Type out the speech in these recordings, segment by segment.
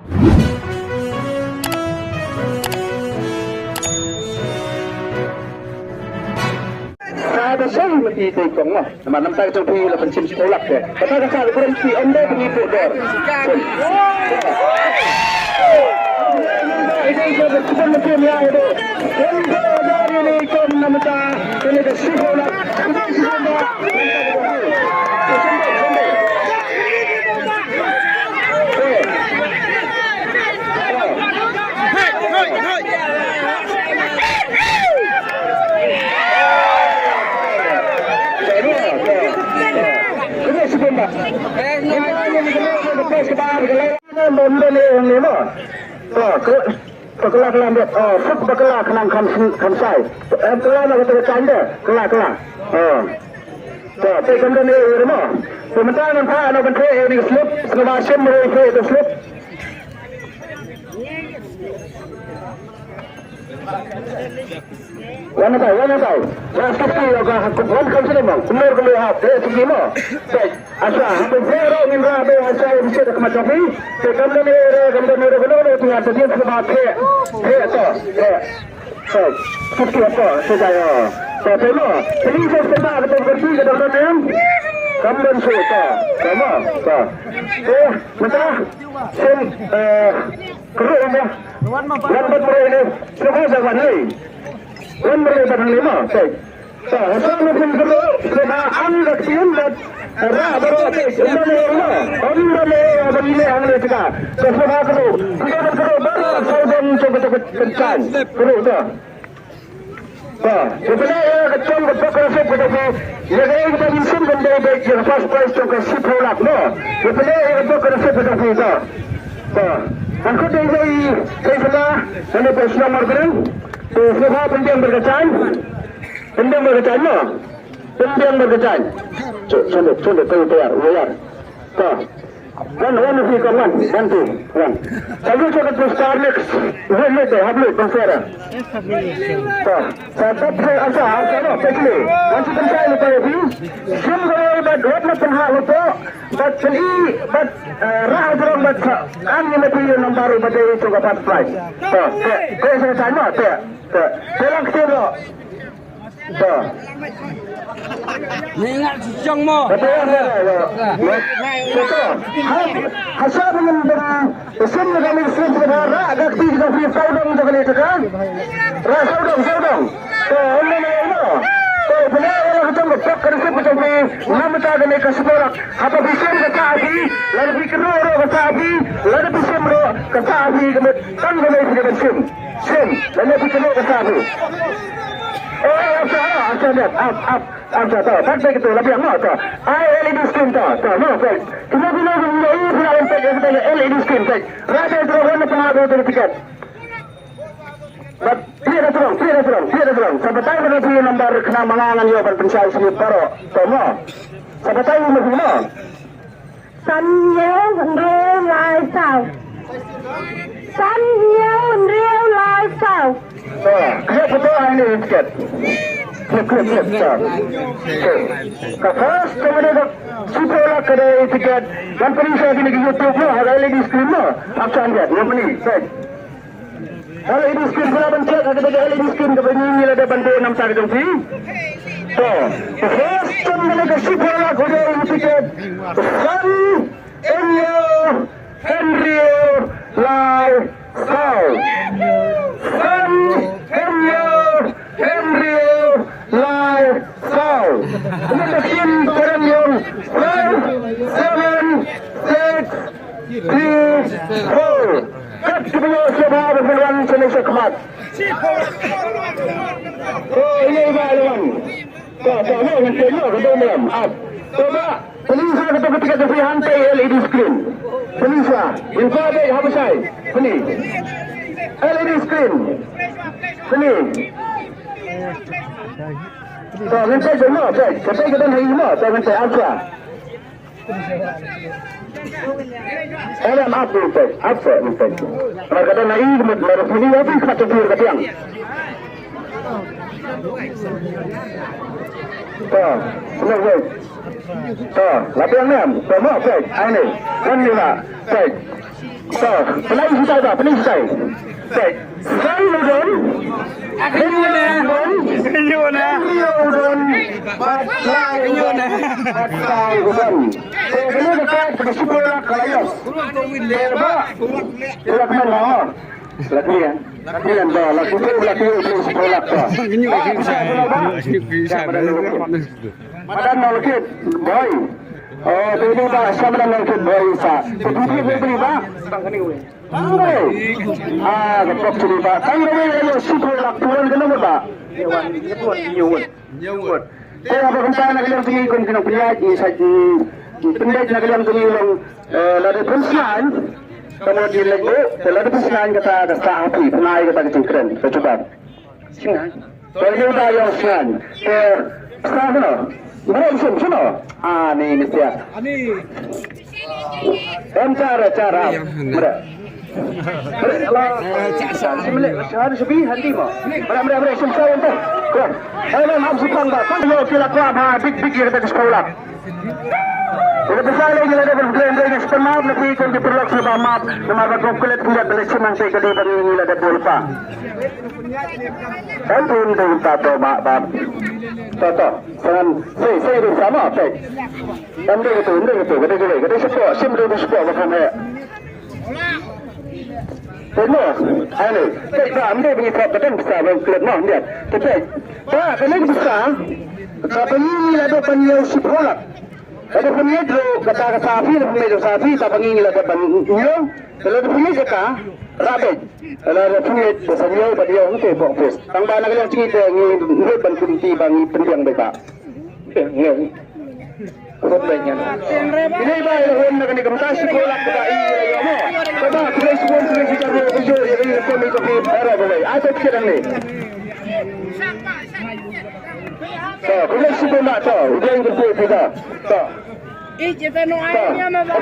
Ada saya mesti tekong lah. Nama tak jumpa lah pencim sekolah ke. Kata kata berhenti anda pengikut dor. Ini juga sebelum film yang itu. Anda dari ini kom nama tak ini dah sekolah. Kelah lambat, sub kelah kenang kamsai. Kelah nak kata canda, kelah. Tapi kemudian ini rumah. Sementara nampak anak benteng ini slip, semasim mereka itu slip. Wana tahu. Seperti yang wan kamsai memang. Umur kelihat, segi mo. Asa, hampir zero ingin rabe asa bisa macam ni. Kemudian ini benar dengan terjadi sebab seperti apa saja. Tapi lo, ini saya sedang bersih ke dalam ni. Kemudian suka, sama. Macam sen keruk ni. Lambat ini semua zaman ni. Lambat ini lima. Asal mungkin keruk, sebab anda kian dan baru anda ni angin juga. Sebab keruk, kita keruk baru saudara cukup kencang. Keruk dah. Sebenarnya kecil betul kerasuk betul. Jadi kita misal benda baik yang first price cukup sipolak no. Sebenarnya betul kerasuk betul itu. Aku dari saya sudah ada personal marketing. Sebab pendiam berkecang. Pendiam berkecang. Sulit kau bayar. One of you come one, two. Kalau saya kata Starlix, habis konser. Saya asal, pekli. Nanti saya lupa lagi. Semua buat penhal itu, buat seni, buat rahasia buat angin itu yang baru pada itu dapat prize. Kau saya tanya, saya kira. Ingat sejong mo. Hasab dengan pesan kami sebenarnya agak tidak free saudang untuk itu kan? Saudang. Benar orang itu betul kerja betul ni. Nama tak ada mereka sekolah. Apa bising kata api, lalu fikir orang kata api, lalu bising kata api kemudian kan kami tidak bising. Lalu fikir kata api. Asal lihat, asal tahu. Tak begitu, lebih yang mana tahu. LED screen tahu, no, baik. Kita bila ini pula untuk LED screen, baik. Rasa itu orang pernah ada untuk tiket. Tidak serang. Sampai tahu berapa nombor kena mangangan jawapan pencari sini baru, tahu no. Sampai tahu mesti no. Sanyo real lifestyle. Sanyo real lifestyle. Klip betul ini tiket. Klip. First kemudian sekolah kedai tiket. Dan pergi saya kini ke YouTube lo, ada LED screen lo. Apa lihat? Yang ini, baik. LED screen pula pencet, ada LED screen kepada ini ada bantu 6 tahun tu. First kemudian ke sekolah kedai tiket. Sun Henry Lifestyle. Henry Lifestyle. Ini mesin premium 5, 7, 6, 3, 4. Kat kedua sebab berpeluang Indonesia kemat. Ini bahagian. Tak nak tengok kedua malam. Coba Penisa ketika Jeffrey hantai LED screen. Penisa, info baik habis saya. Ini LED screen. Ini. So, nanti semua, kita hari ini, nanti apa? Apa itu? Mereka dah naik, mereka sini apa yang kata dia katiang? So, semua baik. So, lapang ni, semua baik. Ini lah, baik. So, pelai susah tak? Pelai susah. Baik. Saya udon. Akhirnya na. Akhirnya na. Udon. Pelai udon. Saya kena dekat pada sekolah kalayas. Terba. Tidak mana. Latihan. Latihan dah. Latihan sekolah dah. Madan nolkit, boy. Oh, ini bah, sama dengan nolkit boy sa. Tapi beli bah. Ketok curi bah. Kang ini sekolah tuan kenapa bah? Nyewon. Apa kemana nak kalian tinggi kon kena penyaji saji. Pendek nak kalian tinggi orang lada pensian. Kemudian lagi, lada pensian kata api, penai kata kecengkeran, coba. Singan. Kalau dah yang singan, sekarang mana musim ni mesti ya. Cara mana? Cara sebi handi mah. Mana semua untuk. Maaf supang bah. Kan yo kila ko big kita ke sekolah. Kalau besar lagi ada berblend dengan setempat lebih kan diperlukan sebab maaf. Nama kulit punya belajar masih kedai bagi ini ada bolpa. Ampun tu tato mak. Tato. Saya itu sama. Anda itu. Kedai sepuluh. Sim itu sepuluh macam ni. Benar. Ini. Kita ambil begini perhatian besar kulit mah dia. Tapi, kenapa besar? Tapi ini ada penyau sepuluh. Ada penyedro kata sapi, penyedro sapi tak panggil ada penyedro. Kalau ada penyedro kah, rabbit. Kalau ada penyedro penyedro pada dia untuk fokus. Tang bana kalian cerita ni bankunti bangi pendiang mereka. Ni. Kau banyak. Ini baik orang nak ni kemudian sekolah kita ini ya mo. Kita sekolah kita berjaya ini kami era boleh. Apa pikiran ni? So, kalau sekolah tu, ujian berbeza. So. Kita no ayahnya mama.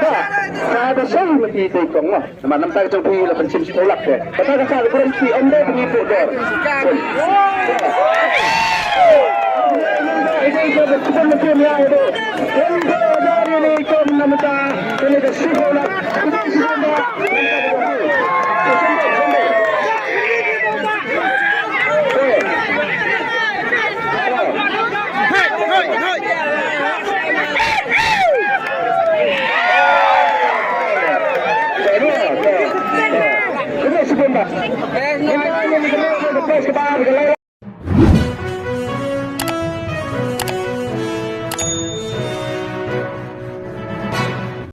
Ada saya mesti tengok lah. Nama tak jauh pergi lah pensim sekolah ke. Kata kata berhenti anda penipu dor. Ini jadi sebuah macam yang itu. Anda dari ini kau nama tak ini dah sekolah. Ini sekolah. Ini